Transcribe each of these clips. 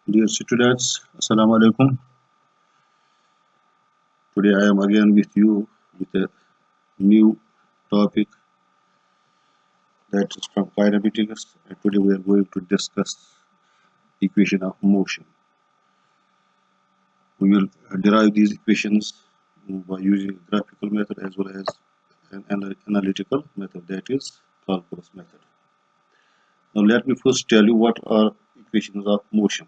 Dear students, Assalamu alaikum. Today I am again with you with a new topic that is from kinematics, and today we are going to discuss equation of motion. We will derive these equations by using a graphical method as well as an analytical method, that is calculus method. Now let me first tell you what are equations of motion.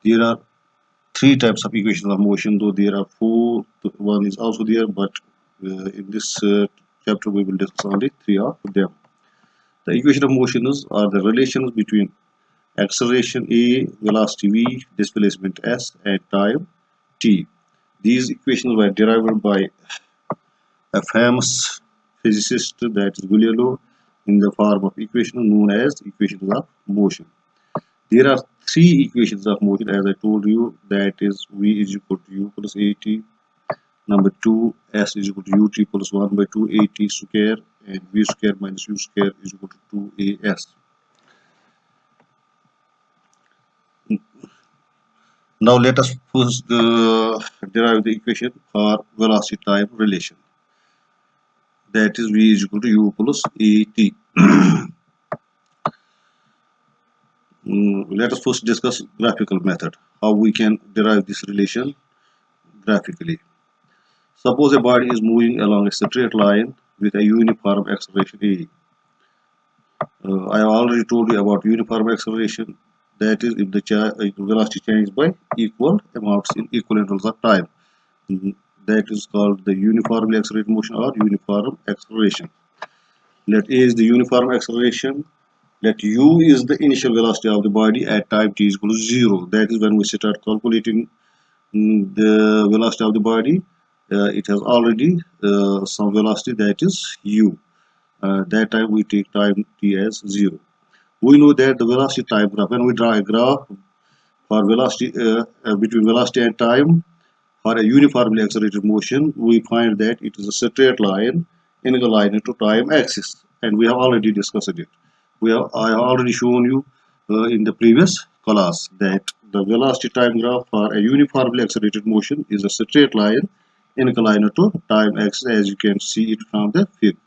There are three types of equations of motion, though there are four. One is also there, but in this chapter we will discuss only three of them. The equation of motions are the relations between acceleration A, velocity V, displacement S, and time t. These equations were derived by a famous physicist, that is Galileo, in the form of equation known as equations of motion. There are three equations of motion, as I told you, that is V is equal to U plus AT. Number 2, S is equal to UT plus 1 by 2 AT square, and V square minus U square is equal to 2 AS. Now let us first derive the equation for velocity time relation. That is V is equal to U plus AT. Let us first discuss graphical method, how we can derive this relation graphically. Suppose a body is moving along a straight line with a uniform acceleration A. I have already told you about uniform acceleration. That is, if the velocity changes by equal amounts in equal intervals of time. That is called the uniformly accelerated motion or uniform acceleration. Let A is the uniform acceleration. Let U is the initial velocity of the body at time t is equal to 0. That is when we start calculating the velocity of the body. It has already some velocity, that is U. That time we take time t as 0. We know that the velocity time graph, when we draw a graph for velocity between velocity and time for a uniformly accelerated motion, we find that it is a straight line inclined to time axis, and we have already discussed it. I have already shown you in the previous class that the velocity time graph for a uniformly accelerated motion is a straight line inclined to time axis, as you can see it from the figure.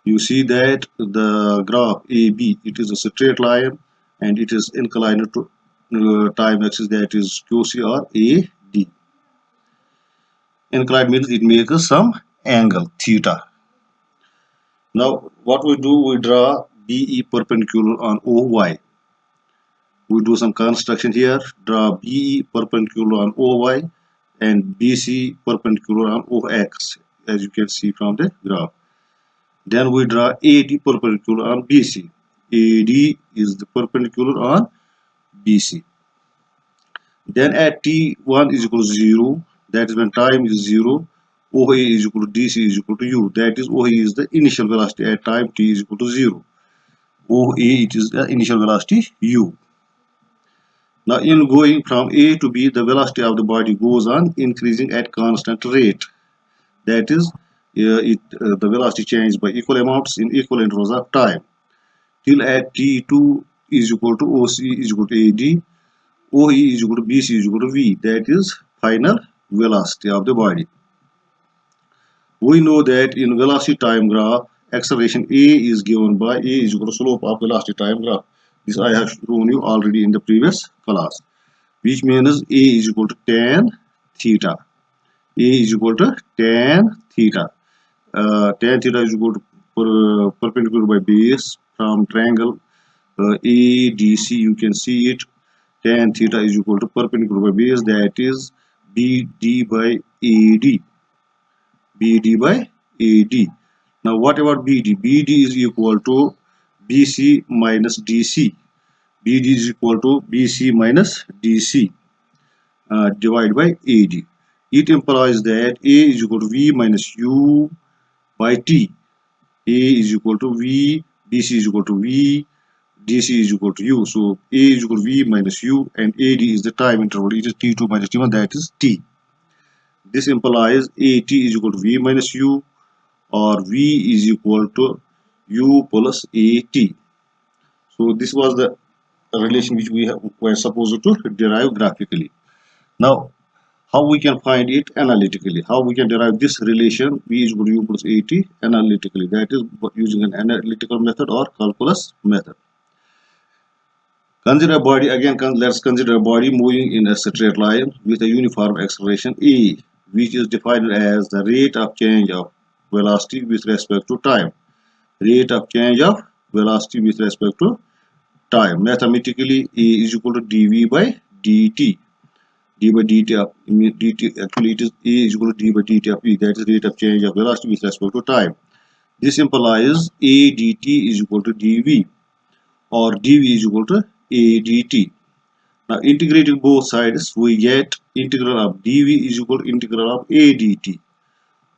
You see that the graph AB, it is a straight line and it is inclined to time axis, that is QC or AD. Inclined means it makes some angle theta. Now what we do, we draw BE perpendicular on OY. We do some construction here, draw BE perpendicular on OY and BC perpendicular on OX, as you can see from the graph. Then we draw AD perpendicular on BC. AD is the perpendicular on BC. Then at T1 is equal to 0, that is when time is 0, OA is equal to DC is equal to U. That is, OA is the initial velocity at time T is equal to 0. OA, it is the initial velocity U. Now in going from A to B, the velocity of the body goes on increasing at constant rate. That is, the velocity changes by equal amounts in equal intervals of time, till at T2 is equal to OC is equal to AD, OE is equal to BC is equal to V. That is final velocity of the body. We know that in velocity time graph, acceleration A is given by A is equal to slope of velocity time graph. This I have shown you already in the previous class, which means A is equal to tan theta. A is equal to tan theta. Tan theta is equal to perpendicular by base from triangle ADC. You can see it. Tan theta is equal to perpendicular by base, that is BD by AD. BD by AD. Now what about BD? BD is equal to BC minus DC. BD is equal to BC minus DC divided by AD. It implies that A is equal to V minus U by T. A is equal to V, BC is equal to V, DC is equal to U. So A is equal to V minus U and AD is the time interval. It is T2 minus T1, that is T. This implies AT is equal to V minus U or V is equal to U plus AT. So this was the relation which were supposed to derive graphically. Now, how we can find it analytically? How we can derive this relation V is equal to U plus AT analytically? That is using an analytical method or calculus method. Consider a body again. Let's consider a body moving in a straight line with a uniform acceleration a, which is defined as the rate of change of velocity with respect to time. Rate of change of velocity with respect to time. Mathematically, a is equal to dv by dt. D by dt of dt actually it is a is equal to d by dt of e. That is rate of change of velocity with respect to time. This implies a dt is equal to dv, or dv is equal to a dt. Now integrating both sides, we get integral of dv is equal to integral of a dt,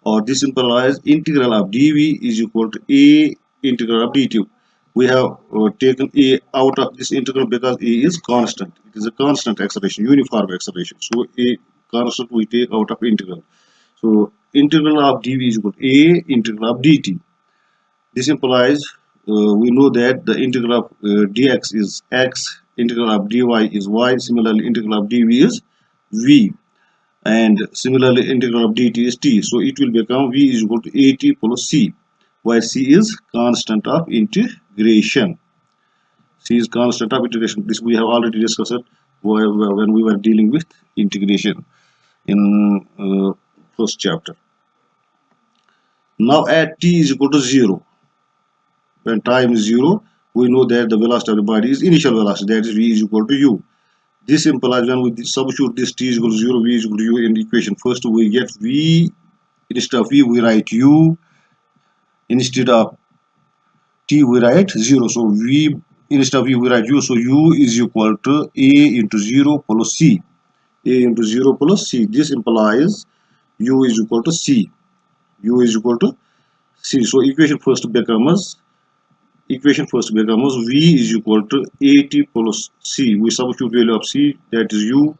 or this implies integral of dv is equal to a integral of dt. We have taken a out of this integral because a is constant. It is a constant acceleration, uniform acceleration. So a constant we take out of integral. So integral of dv is equal to a integral of dt. This implies we know that the integral of dx is x, integral of dy is y, similarly integral of dv is v, and similarly integral of dt is t. So it will become v is equal to at plus c, where c is constant of integration. C is constant of integration. This we have already discussed it when we were dealing with integration in first chapter. Now at t is equal to 0, when time is 0, we know that the velocity of the body is initial velocity, that is v is equal to u. This implies when we substitute this t is equal to 0, v is equal to u in the equation, first we get v, instead of v we write u, instead of t we write 0. So v, instead of v we write u, so u is equal to a into 0 plus c. A into 0 plus c. This implies u is equal to c. U is equal to c. So equation first becomes v is equal to at plus c. We substitute value of c, that is u.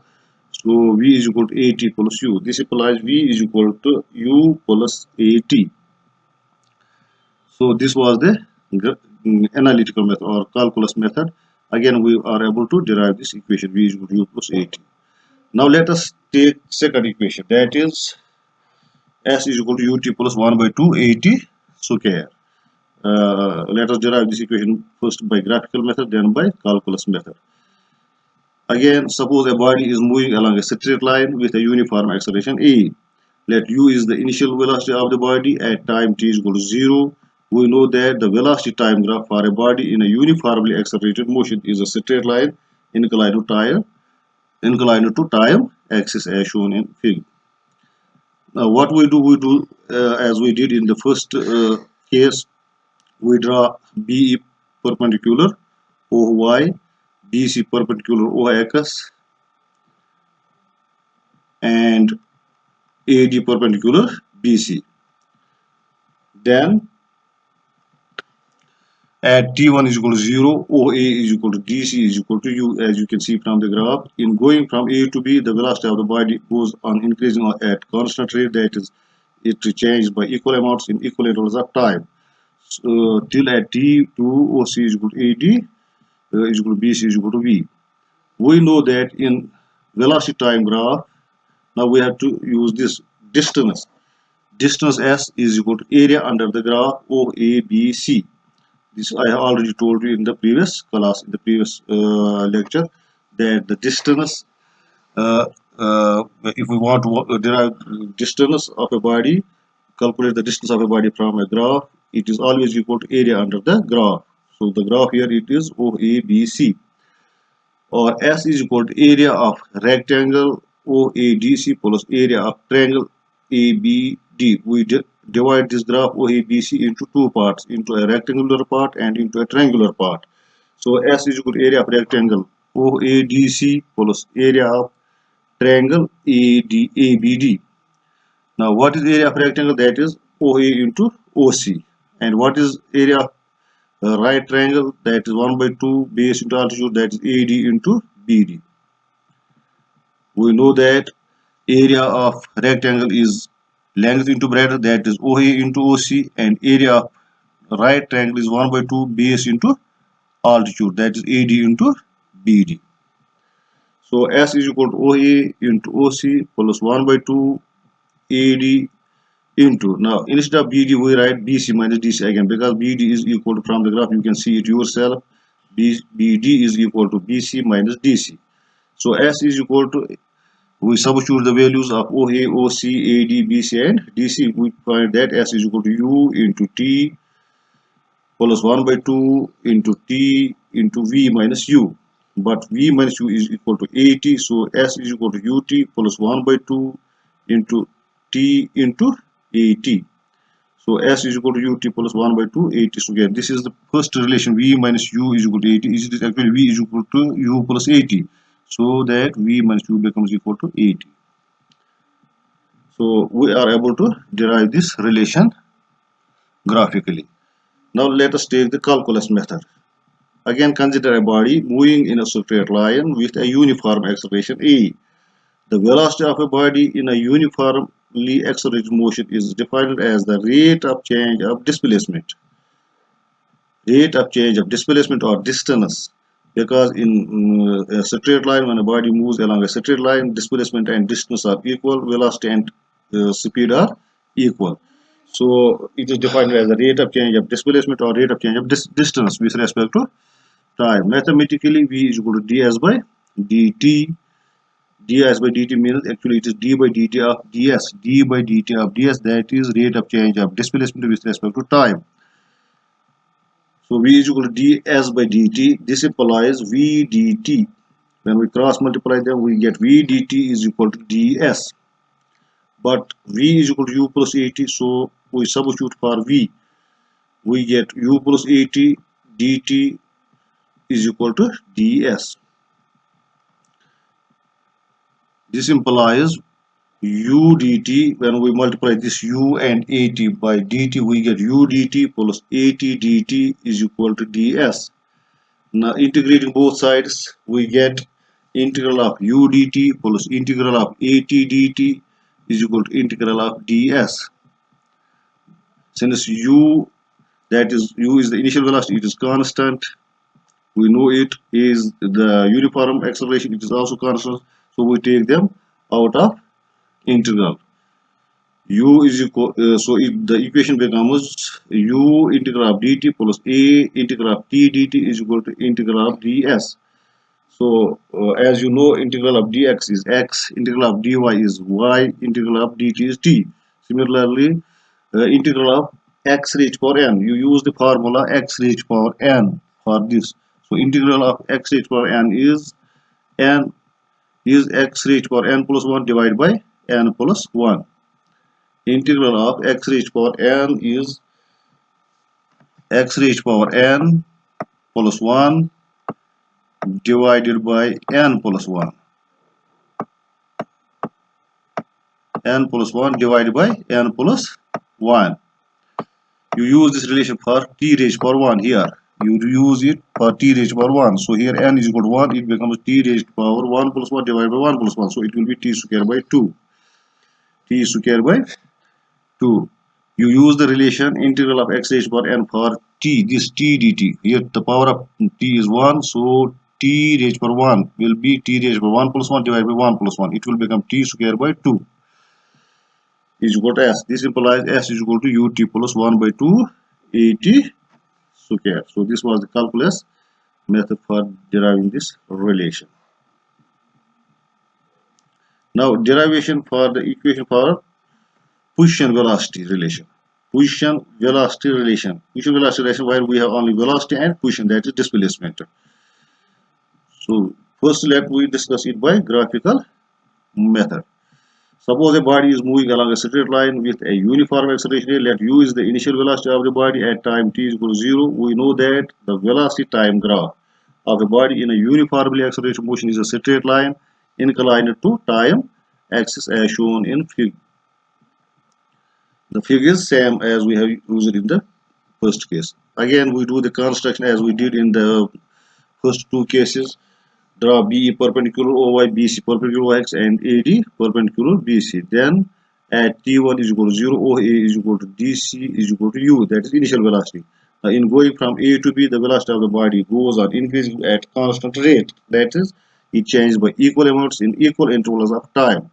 So v is equal to at plus u. This implies v is equal to u plus at. So this was the analytical method or calculus method. Again, we are able to derive this equation v is equal to u plus at. Now let us take second equation, that is s is equal to ut plus 1 by 2 at square. Let us derive this equation first by graphical method, then by calculus method. Again, suppose a body is moving along a straight line with a uniform acceleration a. Let u is the initial velocity of the body at time t is equal to 0. We know that the velocity time graph for a body in a uniformly accelerated motion is a straight line inclined to time axis as shown in figure. Now what we do as we did in the first case, we draw BE perpendicular OY, BC perpendicular OX, and AD perpendicular BC. Then at T1 is equal to 0, OA is equal to DC is equal to U, as you can see from the graph. In going from A to B, the velocity of the body goes on increasing at constant rate, that is, it changes by equal amounts in equal intervals of time. So, till at T2, OC is equal to AD, is equal to BC is equal to V. We know that in velocity time graph, now we have to use this distance. Distance S is equal to area under the graph OABC. This I have already told you in the previous class, in the previous lecture, that the distance, if we want to derive distance of a body, calculate the distance of a body from a graph, it is always equal to area under the graph. So the graph here it is OABC, or S is equal to area of rectangle OADC plus area of triangle ABD. We divide this graph OABC into two parts, into a rectangular part and into a triangular part. So S is equal to area of rectangle OADC plus area of triangle ABD. Now what is area of rectangle? That is OA into OC. And what is area of right triangle? That is 1 by 2 base into altitude, that is AD into BD. We know that area of rectangle is length into breadth, that is OA into OC, and area of right triangle is 1 by 2 base into altitude, that is AD into BD. So S is equal to OA into OC plus 1 by 2 AD into, now instead of BD we write BC minus DC again, because BD is equal to, from the graph you can see it yourself, BD is equal to BC minus DC. So S is equal to, we substitute the values of OA, OC, AD, BC and DC. We find that S is equal to U into T plus 1 by 2 into T into V minus U. But V minus U is equal to AT, so S is equal to UT plus 1 by 2 into T into AT. So S is equal to UT plus 1 by 2 AT. So again, this is the first relation, V minus U is equal to AT. Is it actually V is equal to U plus AT? So that V minus U becomes equal to AT. So we are able to derive this relation graphically. Now let us take the calculus method. Again, consider a body moving in a straight line with a uniform acceleration A. The velocity of a body in a uniformly accelerated motion is defined as the rate of change of displacement. Rate of change of displacement or distance. Because in a straight line, when a body moves along a straight line, displacement and distance are equal, velocity and speed are equal. So it is defined as the rate of change of displacement or rate of change of distance with respect to time. Mathematically, V is equal to ds by dt. ds by dt means actually it is d by dt of ds. D by dt of ds, that is rate of change of displacement with respect to time. So V is equal to ds by dt. This implies V dt. When we cross multiply them, we get V dt is equal to ds. But V is equal to U plus AT, so we substitute for V. We get U plus AT dt is equal to ds. This implies U dt, when we multiply this U and AT by dt, we get U dt plus AT dt is equal to ds. Now integrating both sides, we get integral of U dt plus integral of AT dt is equal to integral of ds. Since U, that is U is the initial velocity, it is constant. We know it is the uniform acceleration, it is also constant. So we take them out of integral. U is equal, so if the equation becomes U integral of dt plus A integral of t dt is equal to integral of ds. So as you know, integral of dx is x, integral of dy is y, integral of dt is t. Similarly, integral of x raised power n, you use the formula x raised power n for this. So integral of x raised power n is x raised power n plus 1 divided by n plus 1. Integral of x raised power n is x raised power n plus 1 divided by n plus 1. N plus 1 divided by n plus 1. You use this relation for t raised power 1 here. You use it for t raised power 1. So here n is equal to 1. It becomes t raised power 1 plus 1 divided by 1 plus 1. So it will be t square by 2. T square by 2. You use the relation integral of x raised power n for t. This t dt. Here the power of t is 1. So t raised power 1 will be t raised by 1 plus 1 divided by 1 plus 1. It will become t square by 2 is equal to s. This implies s is equal to ut plus 1 by 2 at square. So this was the calculus method for deriving this relation. Now derivation for the equation for position velocity relation. Position velocity relation. Position velocity relation where we have only velocity and position, that is displacement. So first let we discuss it by graphical method. Suppose a body is moving along a straight line with a uniform acceleration. Let u is the initial velocity of the body at time t is equal to 0. We know that the velocity time graph of a body in a uniformly accelerated motion is a straight line inclined to time axis as shown in figure. The figure is same as we have used in the first case. Again, we do the construction as we did in the first two cases. Draw BE perpendicular OY, BC perpendicular OX, and AD perpendicular BC. Then at T1 is equal to 0, OA is equal to DC is equal to U, that is initial velocity. In going from A to B, the velocity of the body goes on increasing at constant rate. That is, it changes by equal amounts in equal intervals of time.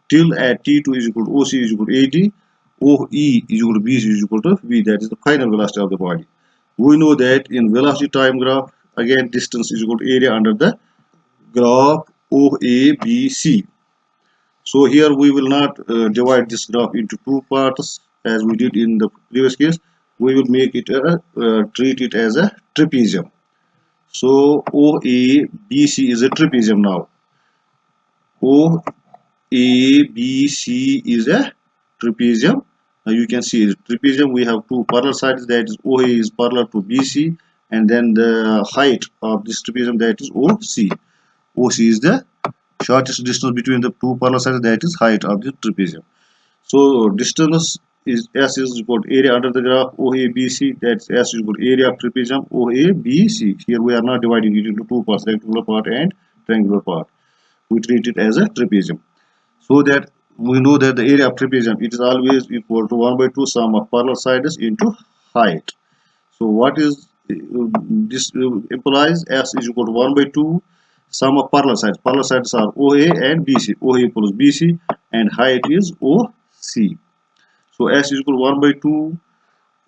Till at T2 is equal to OC is equal to AD, OE is equal to BC is equal to V. That is the final velocity of the body. We know that in velocity time graph, again distance is equal to area under the graph OABC. So here we will not divide this graph into two parts as we did in the previous case. We will make it treat it as a trapezium. So OABC is a trapezium now. OABC is a trapezium. Now you can see trapezium. We have two parallel sides. That is OA is parallel to BC, and then the height of this trapezium, that is OC. OC is the shortest distance between the two parallel sides, that is height of the trapezium. So distance is S is equal to area under the graph OABC, that's S is equal to area of trapezium OABC. Here we are not dividing it into two parts, rectangular part and triangular part. We treat it as a trapezium. So that we know that the area of trapezium, it is always equal to 1 by 2 sum of parallel sides into height. So what is this implies S is equal to 1 by 2 sum of parallel sides. Parallel sides are OA and BC. OA plus BC and height is OC. So S is equal to 1 by 2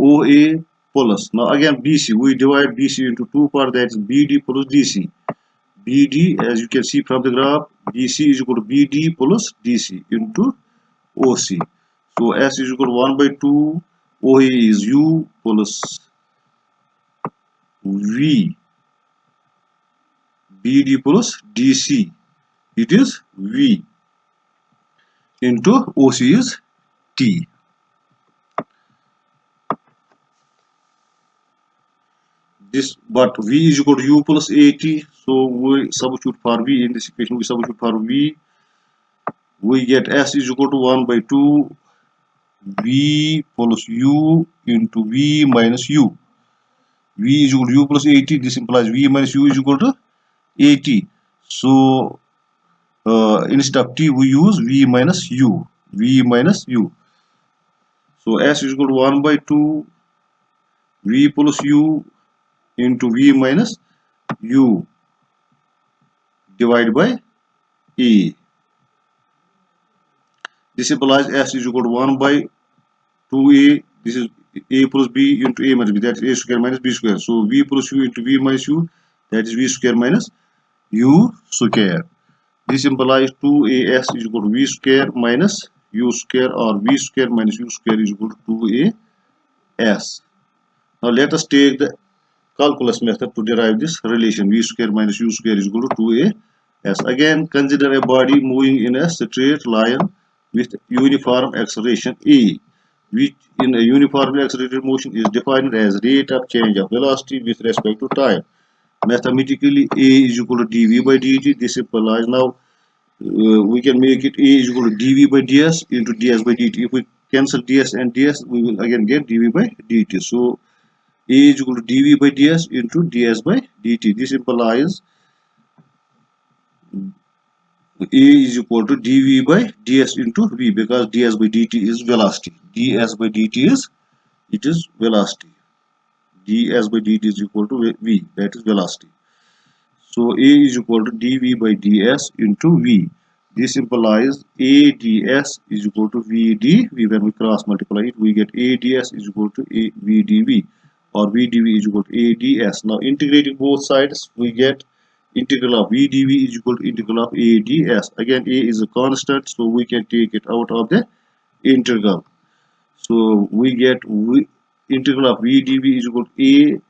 OA plus. Now again BC, we divide BC into two parts, that is BD plus DC. BD, as you can see from the graph, BC is equal to BD plus DC into OC. So S is equal to 1 by 2 OA is U plus V, BD plus DC, it is V into OC is T. This, but V is equal to U plus AT, so we substitute for V in this equation, we substitute for V, we get S is equal to 1 by 2 V plus U into V minus U. V is equal to U plus AT, this implies V minus U is equal to AT. So instead of T we use V minus U. V minus U. So S is equal to 1 by 2 V plus U into V minus U divided by A. This implies S is equal to 1 by 2A. This is A plus B into A minus B. That is A square minus B square. So V plus U into V minus U. That is V square minus U square. This implies 2AS is equal to V square minus U square, or V square minus U square is equal to 2AS. Now let us take the calculus method to derive this relation. V square minus U square is equal to 2AS. Again, consider a body moving in a straight line with uniform acceleration A, which in a uniformly accelerated motion is defined as rate of change of velocity with respect to time. Mathematically, A is equal to dV by dt. This implies now we can make it A is equal to dV by ds into ds by dt. If we cancel ds and ds, we will again get dV by dt. So A is equal to dV by ds into ds by dt. This implies A is equal to dV by ds into V, because ds by dt is velocity. ds by dt is, it is velocity. ds by dt is equal to V, that is velocity. So A is equal to dV by ds into V. This implies A ds is equal to V dV. When we cross multiply it, we get A ds is equal to A V dV, or V dV is equal to A ds. Now integrating both sides, we get integral of V dV is equal to integral of A ds. Again, A is a constant, so we can take it out of the integral. So we get integral of V dV is equal to A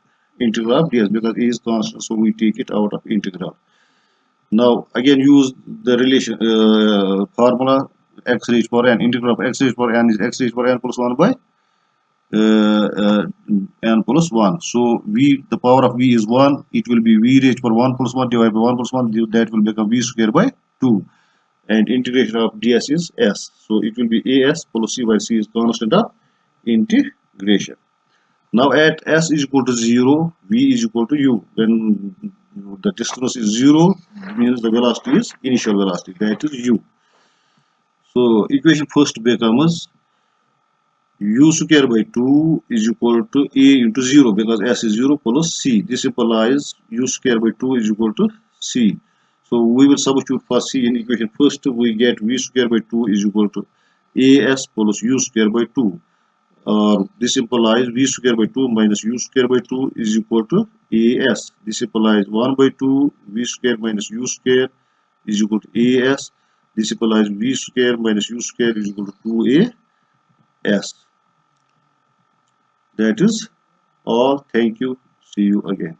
integral of ds, because A is constant, so we take it out of integral. Now again use the relation formula x raised power n. Integral of x raised power n is x raised power n plus 1 by n plus 1. So V, the power of V is 1. It will be V raised power 1 plus 1 divided by 1 plus 1. That will become V square by 2. And integration of ds is s. So it will be as plus c, by c is constant of integration. Now at s is equal to 0, V is equal to u. When the distance is 0, means the velocity is initial velocity, that is u. So equation first becomes u square by 2 is equal to a into 0 because s is 0 plus c. This implies u square by 2 is equal to c. So we will substitute for c in equation. First we get v square by 2 is equal to as plus u square by 2. This implies v square by 2 minus u square by 2 is equal to as. This implies 1 by 2 v square minus u square is equal to as. This implies v square minus u square is equal to 2as. That is all. Thank you. See you again.